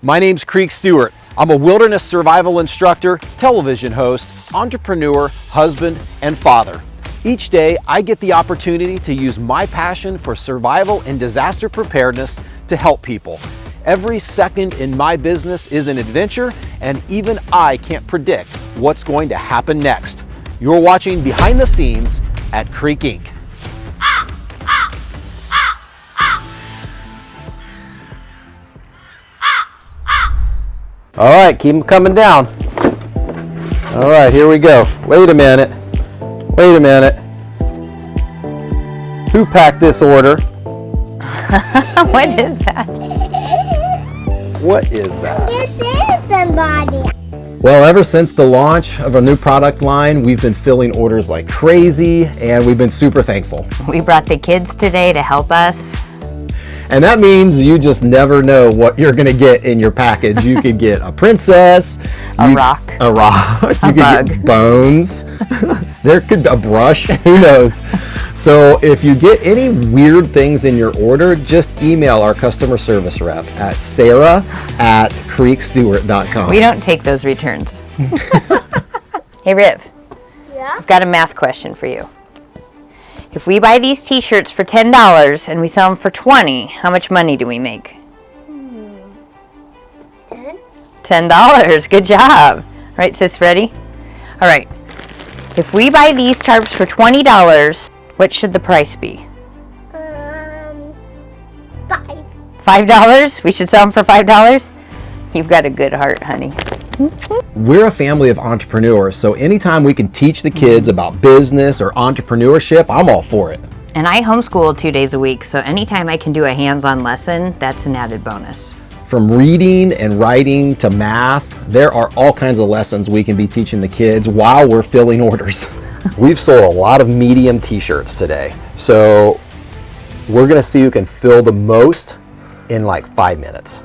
My name's Creek Stewart. I'm a wilderness survival instructor, television host, entrepreneur, husband, and father. Each day, I get the opportunity to use my passion for survival and disaster preparedness to help people. Every second in my business is an adventure, and even I can't predict what's going to happen next. You're watching Behind the Scenes at Creek Inc. All right, keep them coming down. All right, here we go. Wait a minute. Who packed this order? What is that? What is that? This is somebody. Well, ever since the launch of our new product line, we've been filling orders like crazy, and we've been super thankful. We brought the kids today to help us. And that means you just never know what you're gonna get in your package. You could get a princess, a rock, you could bug. get bones. There could be a brush. Who knows? So if you get any weird things in your order, just email our customer service rep at sarah@creekstewart.com. We don't take those returns. Hey, Riv. Yeah? I've got a math question for you. If we buy these t-shirts for $10 and we sell them for $20, how much money do we make? 10? $10. Good job. Right, sis, ready? All right. If we buy these tarps for $20, what should the price be? 5. $5? We should sell them for $5? You've got a good heart, honey. We're a family of entrepreneurs, so anytime we can teach the kids about business or entrepreneurship, I'm all for it. And I homeschool 2 days a week, so anytime I can do a hands-on lesson, that's an added bonus. From reading and writing to math, there are all kinds of lessons we can be teaching the kids while we're filling orders. We've sold a lot of medium t-shirts today, so we're gonna see who can fill the most in like 5 minutes.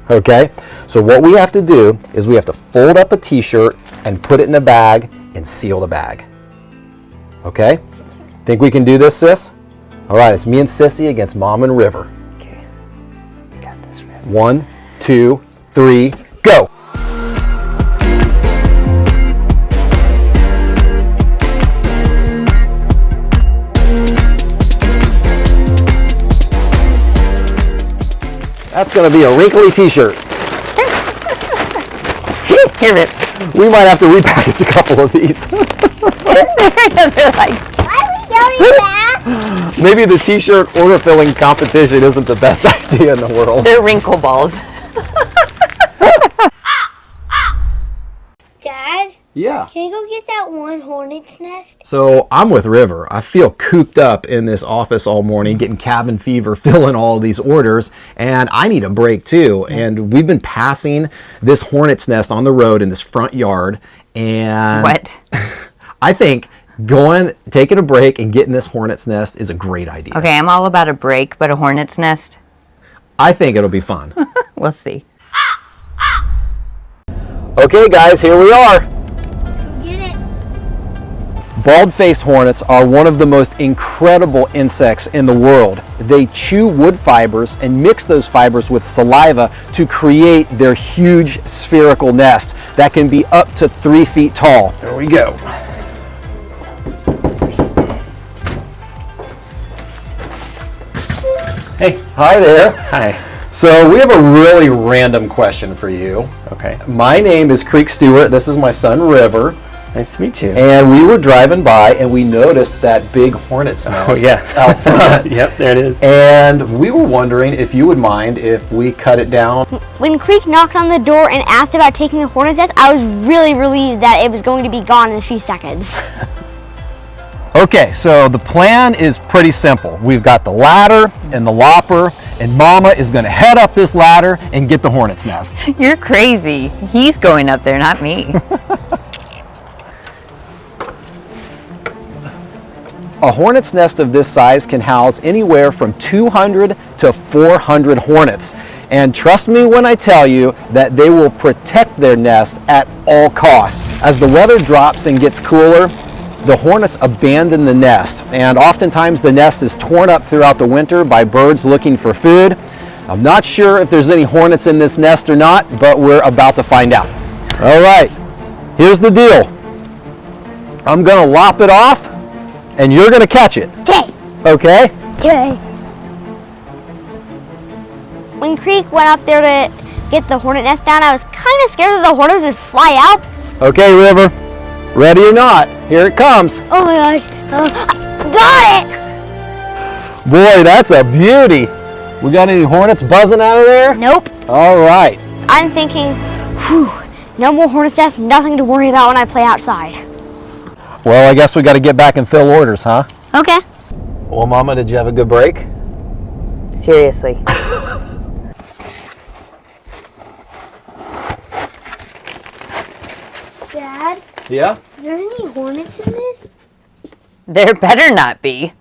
Okay, so what we have to do is we have to fold up a t-shirt and put it in a bag and seal the bag. Okay, think we can do this, sis? All right, it's me and Sissy against Mom and River. Okay, got this, Riv. 1, 2, 3, go. That's going to be a wrinkly t-shirt. Here, Riv. We might have to repackage a couple of these. They're like, Why are we going fast? Maybe the t-shirt order filling competition isn't the best idea in the world. they're wrinkle balls. Dad, Yeah. can you go get that one hornet's nest? So I'm with River. I feel cooped up in this office all morning, getting cabin fever, filling all of these orders, and I need a break too. And we've been passing this hornet's nest on the road in this front yard, and What? I think taking a break and getting this hornet's nest is a great idea. Okay, I'm all about a break, but a hornet's nest? I think it'll be fun. We'll see. Okay guys, here we are. Get it. Bald-faced hornets are one of the most incredible insects in the world. They chew wood fibers and mix those fibers with saliva to create their huge spherical nest that can be up to 3 feet tall. There we go. Hey, hi there. Hi. So we have a really random question for you. Okay. My name is Creek Stewart. This is my son River. Nice to meet you. And we were driving by and we noticed that big hornet's nest Oh, yeah. out front. Yep, there it is. And we were wondering if you would mind if we cut it down. When Creek knocked on the door and asked about taking the hornet's nest, I was really relieved that it was going to be gone in a few seconds. Okay, so the plan is pretty simple. We've got the ladder and the lopper, and Mama is going to head up this ladder and get the hornet's nest. You're crazy. He's going up there, not me. A hornet's nest of this size can house anywhere from 200 to 400 hornets. And trust me when I tell you that they will protect their nest at all costs. As the weather drops and gets cooler, the hornets abandon the nest, and oftentimes the nest is torn up throughout the winter by birds looking for food. I'm not sure if there's any hornets in this nest or not, but we're about to find out. All right, here's the deal. I'm gonna lop it off and you're gonna catch it. Okay. Okay? Okay. When Creek went up there to get the hornet nest down, I was kind of scared that the hornets would fly out. Okay, River. Ready or not, here it comes. Oh my gosh. Got it! Boy, that's a beauty. We got any hornets buzzing out of there? Nope. All right. I'm thinking, whew, no more hornets nest, nothing to worry about when I play outside. Well, I guess we got to get back and fill orders, huh? Okay. Well, Mama, did you have a good break? Seriously. Dad, Yeah? are there any hornets in this? There better not be.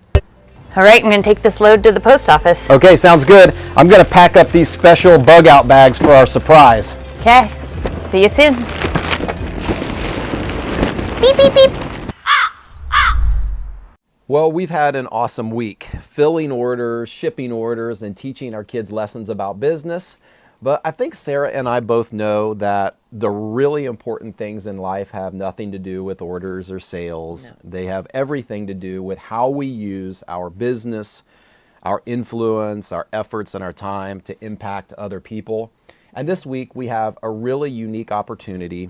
All right, I'm gonna take this load to the post office. Okay, sounds good. I'm going to pack up these special bug out bags for our surprise. Okay, see you soon. Beep, beep, beep. Well, we've had an awesome week, filling orders, shipping orders, and teaching our kids lessons about business. But I think Sarah and I both know that the really important things in life have nothing to do with orders or sales. No. They have everything to do with how we use our business, our influence, our efforts, and our time to impact other people. And this week we have a really unique opportunity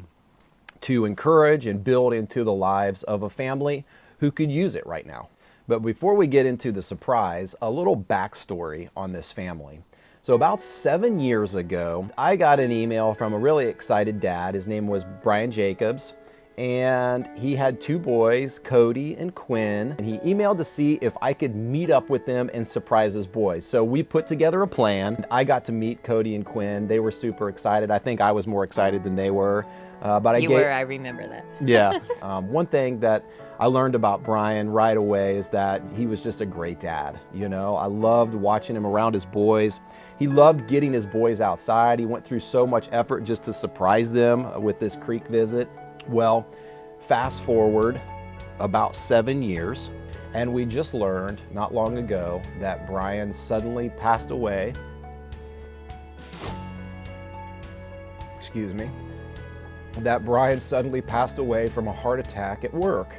to encourage and build into the lives of a family who could use it right now. But before we get into the surprise, a little backstory on this family. So about 7 years ago, I got an email from a really excited dad. His name was Brian Jacobs, and he had 2 boys, Cody and Quinn. And he emailed to see if I could meet up with them and surprise his boys. So we put together a plan. I got to meet Cody and Quinn. They were super excited. I think I was more excited than they were. I remember that. Yeah. One thing that I learned about Brian right away is that he was just a great dad. You know, I loved watching him around his boys. He loved getting his boys outside. He went through so much effort just to surprise them with this creek visit. Well, fast forward about 7 years, and we just learned not long ago that Brian suddenly passed away. Excuse me. That Brian suddenly passed away from a heart attack at work.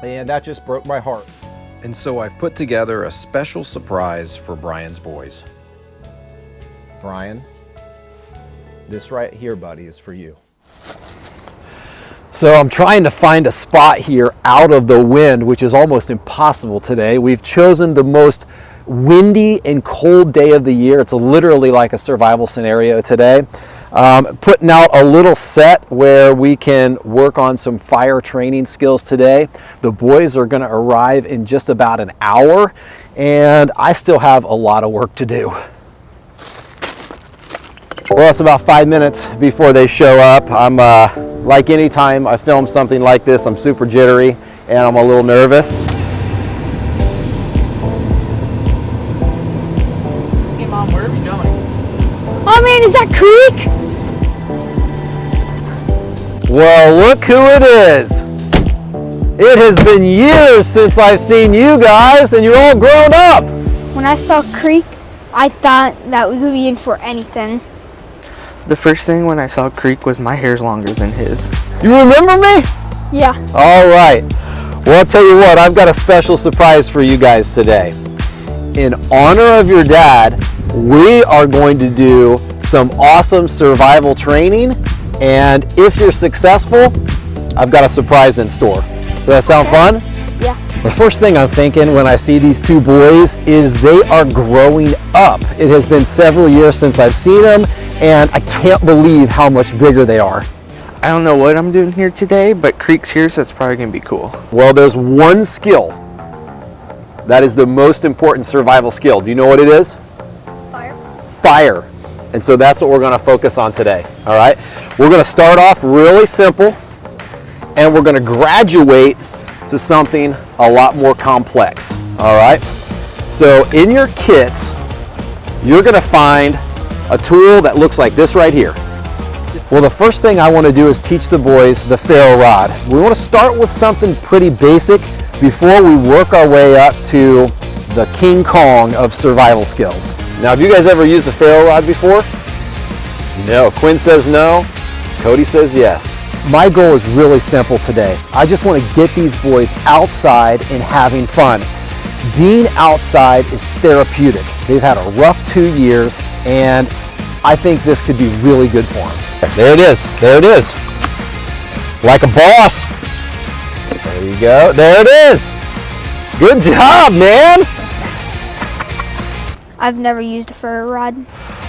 And that just broke my heart. And so I've put together a special surprise for Brian's boys. Brian, this right here, buddy, is for you. So I'm trying to find a spot here out of the wind, which is almost impossible today. We've chosen the most windy and cold day of the year. It's literally like a survival scenario today. Putting out a little set where we can work on some fire training skills today. The boys are going to arrive in just about an hour, and I still have a lot of work to do. Well, it's about 5 minutes before they show up. I'm like any time I film something like this, I'm super jittery and I'm a little nervous. Hey Mom, where are we going? Oh man, is that Creek? Well, look who it is. It has been years since I've seen you guys, and you're all grown up. When I saw Creek, I thought that we could be in for anything. The first thing when I saw Creek was my hair's longer than his. You remember me? Yeah. All right. Well, I'll tell you what, I've got a special surprise for you guys today. In honor of your dad, we are going to do some awesome survival training. And if you're successful, I've got a surprise in store. Does that sound fun? Yeah. The first thing I'm thinking when I see these 2 boys is they are growing up. It has been several years since I've seen them, and I can't believe how much bigger they are. I don't know what I'm doing here today, but Creek's here, so it's probably gonna be cool. Well, there's one skill that is the most important survival skill. Do you know what it is? Fire. Fire. And so that's what we're going to focus on today. All right. We're going to start off really simple, and we're going to graduate to something a lot more complex. All right. So in your kits, you're going to find a tool that looks like this right here. Well, the first thing I want to do is teach the boys the ferro rod. We want to start with something pretty basic before we work our way up to the King Kong of survival skills. Now, have you guys ever used a ferro rod before? No. Quinn says no. Cody says yes. My goal is really simple today. I just want to get these boys outside and having fun. Being outside is therapeutic. They've had a rough 2 years, and I think this could be really good for them. There it is. There it is. Like a boss. There you go. There it is. Good job, man. I've never used a ferro rod.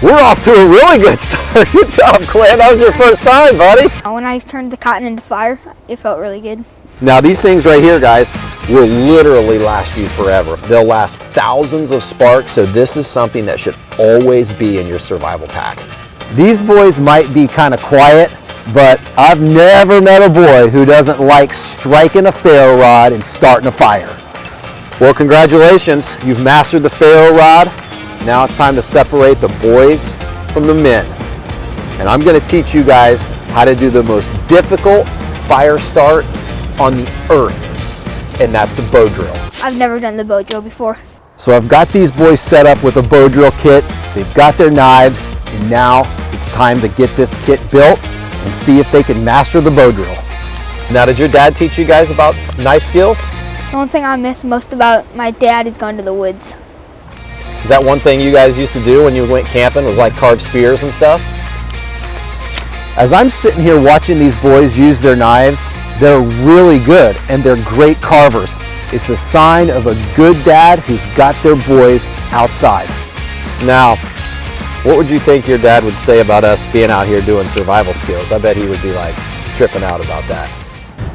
We're off to a really good start. Good job, Quinn. That was your first time, buddy. When I turned the cotton into fire, it felt really good. Now, these things right here, guys, will literally last you forever. They'll last thousands of sparks, so this is something that should always be in your survival pack. These boys might be kind of quiet, but I've never met a boy who doesn't like striking a ferro rod and starting a fire. Well, congratulations. You've mastered the ferro rod. Now it's time to separate the boys from the men. And I'm going to teach you guys how to do the most difficult fire start on the earth, and that's the Bowdrill. I've never done the Bowdrill before. So I've got these boys set up with a Bowdrill kit. They've got their knives, and now it's time to get this kit built and see if they can master the Bowdrill. Now, did your dad teach you guys about knife skills? The only thing I miss most about my dad is going to the woods. Is that one thing you guys used to do when you went camping, was like carve spears and stuff? As I'm sitting here watching these boys use their knives, they're really good and they're great carvers. It's a sign of a good dad who's got their boys outside. Now, what would you think your dad would say about us being out here doing survival skills? I bet he would be like tripping out about that.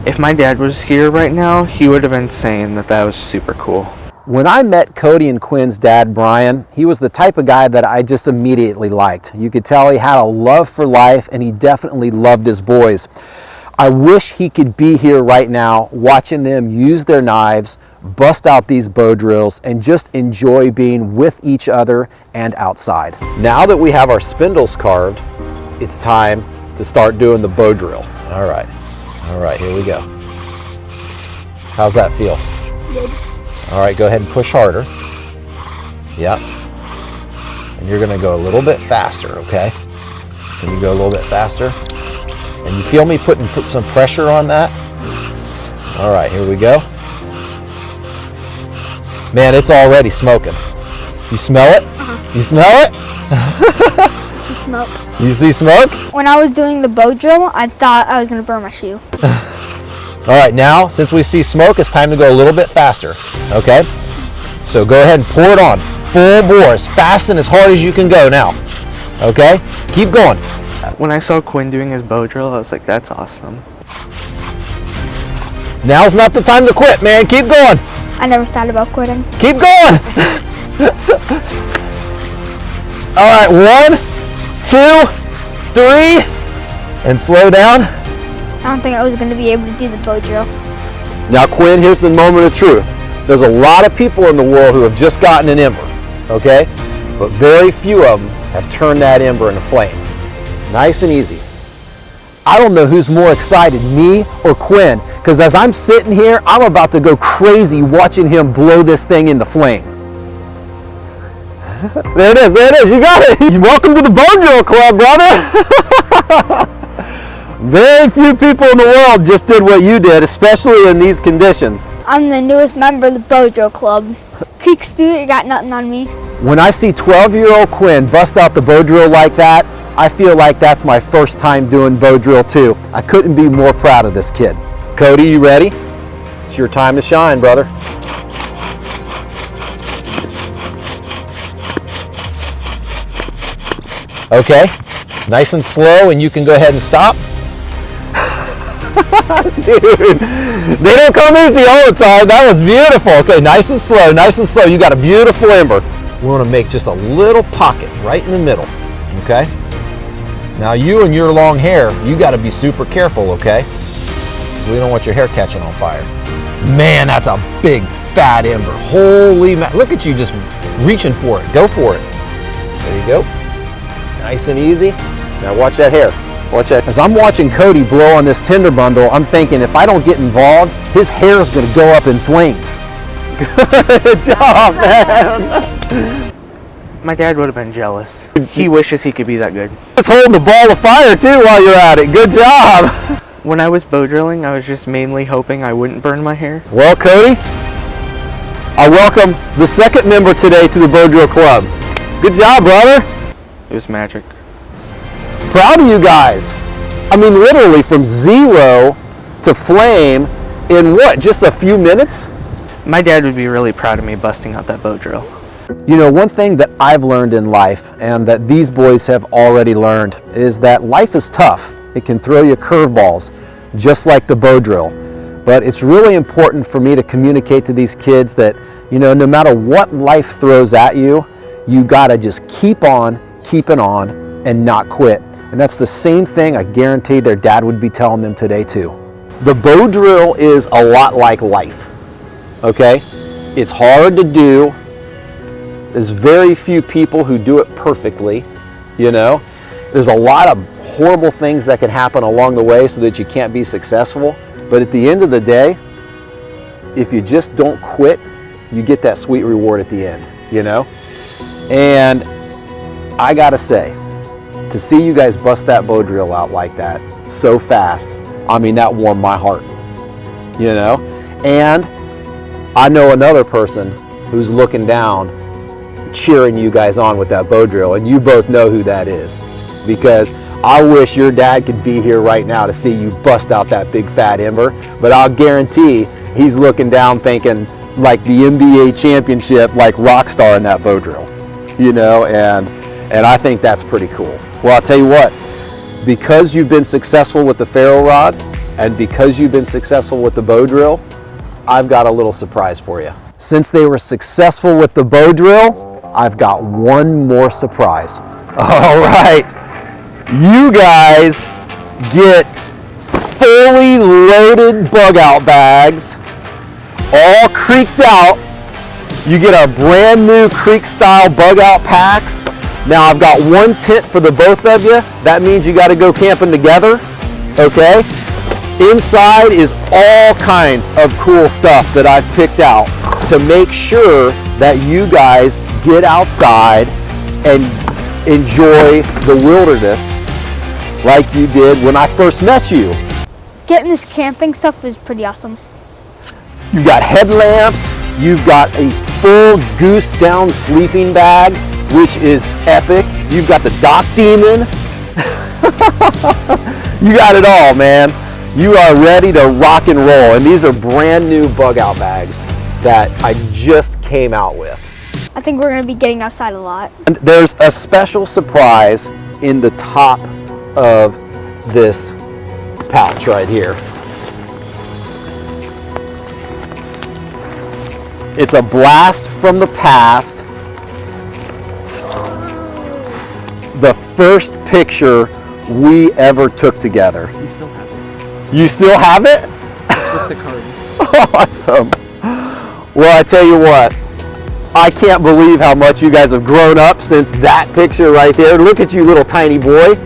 If my dad was here right now, he would have been saying that that was super cool. When I met Cody and Quinn's dad, Brian, he was the type of guy that I just immediately liked. You could tell he had a love for life, and he definitely loved his boys. I wish he could be here right now watching them use their knives, bust out these bow drills, and just enjoy being with each other and outside. Now that we have our spindles carved, it's time to start doing the bow drill. All right, here we go. How's that feel? Good. All right, go ahead and push harder. Yep. And you're gonna go a little bit faster, okay? Can you go a little bit faster? And you feel me put some pressure on that? All right, here we go. Man, it's already smoking. You smell it? You smell it? I see smoke. You see smoke? When I was doing the Bowdrill, I thought I was going to burn my shoe. All right, now, since we see smoke, it's time to go a little bit faster, okay? So go ahead and pour it on, full bore, as fast and as hard as you can go now, okay? Keep going. When I saw Quinn doing his bow drill, I was like, that's awesome. Now's not the time to quit, man. Keep going. I never thought about quitting. Keep going. All right, 1, 2, 3, and slow down. I don't think I was going to be able to do the Bowdrill. Now, Quinn, here's the moment of truth. There's a lot of people in the world who have just gotten an ember, okay? But very few of them have turned that ember into flame. Nice and easy. I don't know who's more excited, me or Quinn, because as I'm sitting here, I'm about to go crazy watching him blow this thing into flame. There it is, you got it. Welcome to the Bowdrill Club, brother. Very few people in the world just did what you did, especially in these conditions. I'm the newest member of the Bowdrill Club. Creek Stewart got nothing on me. When I see 12-year-old Quinn bust out the bow drill like that, I feel like that's my first time doing bow drill too. I couldn't be more proud of this kid. Cody, you ready? It's your time to shine, brother. Okay, nice and slow, and you can go ahead and stop. Dude, they don't come easy all the time. That was beautiful. Okay, nice and slow, nice and slow. You got a beautiful ember. We want to make just a little pocket right in the middle, okay? Now you and your long hair, you got to be super careful, okay? We don't want your hair catching on fire. Man, that's a big fat ember. Holy look at you just reaching for it. Go for it. There you go. Nice and easy. Now watch that hair. Watch that. As I'm watching Cody blow on this tinder bundle, I'm thinking if I don't get involved, his hair is going to go up in flames. Good job, man. My dad would have been jealous. He wishes he could be that good. Just holding the ball of fire too while you're at it. Good job. When I was bow drilling, I was just mainly hoping I wouldn't burn my hair. Well, Cody, I welcome the second member today to the Bowdrill Club. Good job, brother. It was magic. Proud of you guys. I mean, literally from 0 to flame in what, just a few minutes? My dad would be really proud of me busting out that bow drill. You know, one thing that I've learned in life, and that these boys have already learned, is that life is tough. It can throw you curveballs, just like the bow drill. But it's really important for me to communicate to these kids that, you know, no matter what life throws at you, you gotta just keep on keeping on and not quit. And that's the same thing I guarantee their dad would be telling them today too. The bow drill is a lot like life, okay? It's hard to do. There's very few people who do it perfectly, you know? There's a lot of horrible things that can happen along the way so that you can't be successful. But at the end of the day, if you just don't quit, you get that sweet reward at the end, you know? And I gotta say, to see you guys bust that bow drill out like that so fast, I mean, that warmed my heart, you know? And I know another person who's looking down, cheering you guys on with that bow drill, and you both know who that is, because I wish your dad could be here right now to see you bust out that big fat ember, but I'll guarantee he's looking down thinking like the NBA championship, like rock star in that bow drill, you know, and I think that's pretty cool. Well, I'll tell you what, because you've been successful with the ferro rod and because you've been successful with the bow drill, I've got a little surprise for you. Since they were successful with the bow drill, I've got one more surprise. All right, you guys get fully loaded bug out bags, all creeked out. You get our brand new creek style bug out packs. Now I've got one tent for the both of you. That means you got to go camping together, okay? Inside is all kinds of cool stuff that I've picked out to make sure that you guys get outside and enjoy the wilderness like you did when I first met you. Getting this camping stuff was pretty awesome. You've got headlamps, you've got a full goose down sleeping bag, which is epic. You've got the dock demon. You got it all, man. You are ready to rock and roll. And these are brand new bug out bags that I just came out with. I think we're going to be getting outside a lot. And there's a special surprise in the top of this pouch right here. It's a blast from the past. The first picture we ever took together. You still have it? Just the card. Awesome. Well, I tell you what, I can't believe how much you guys have grown up since that picture right there. Look at you, little tiny boy.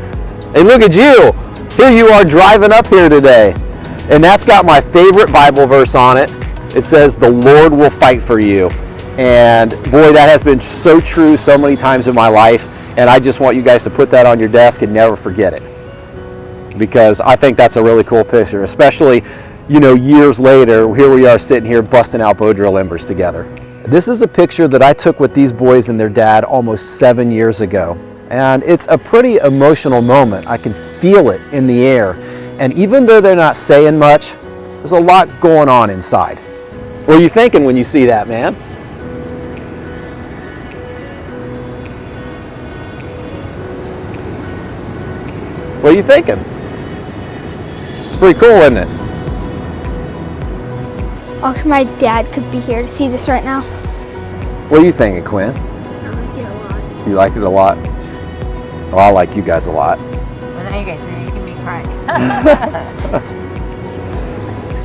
And look at you. Here you are driving up here today. And that's got my favorite Bible verse on it. It says, "The Lord will fight for you." And boy, that has been so true so many times in my life. And I just want you guys to put that on your desk and never forget it. Because I think that's a really cool picture, especially, you know, years later, here we are sitting here busting out bow drill embers together. This is a picture that I took with these boys and their dad almost 7 years ago. And it's a pretty emotional moment. I can feel it in the air. And even though they're not saying much, there's a lot going on inside. What are you thinking when you see that, man? What are you thinking? It's pretty cool, isn't it? I wish my dad could be here to see this right now. What are you thinking, Quinn? I like it a lot. You like it a lot? Oh, I like you guys a lot. Well, now you guys are making me cry.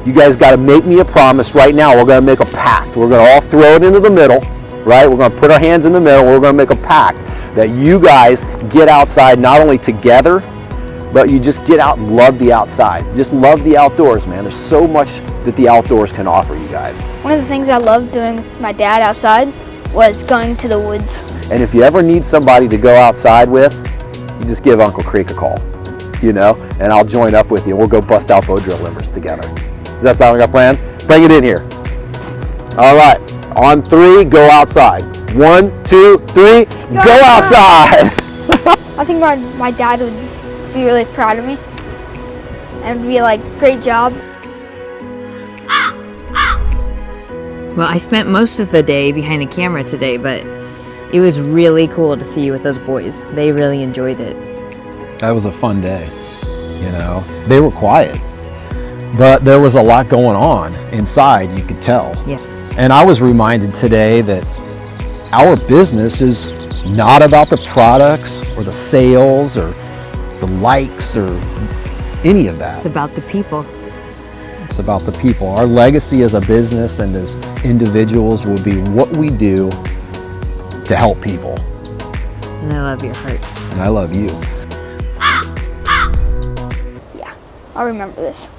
You guys got to make me a promise right now. We're going to make a pact. We're going to all throw it into the middle, right? We're going to put our hands in the middle. We're going to make a pact that you guys get outside not only together, but you just get out and love the outside. Just love the outdoors, man. There's so much that the outdoors can offer you guys. One of the things I love doing with my dad outside was going to the woods. And if you ever need somebody to go outside with, you just give Uncle Creek a call, and I'll join up with you. We'll go bust out Bowdrill limbers together. Does that sound like a plan? Bring it in here. All right, on 3, go outside. 1, 2, 3, go outside. I think my dad would be really proud of me and be like, great job. Well, I spent most of the day behind the camera today, but it was really cool to see you with those boys. They really enjoyed it. That was a fun day, They were quiet, but there was a lot going on inside, you could tell. Yeah. And I was reminded today that our business is not about the products or the sales or the likes or any of that. It's about the people. It's about the people. Our legacy as a business and as individuals will be what we do to help people. And I love your heart. And I love you. Yeah, I'll remember this.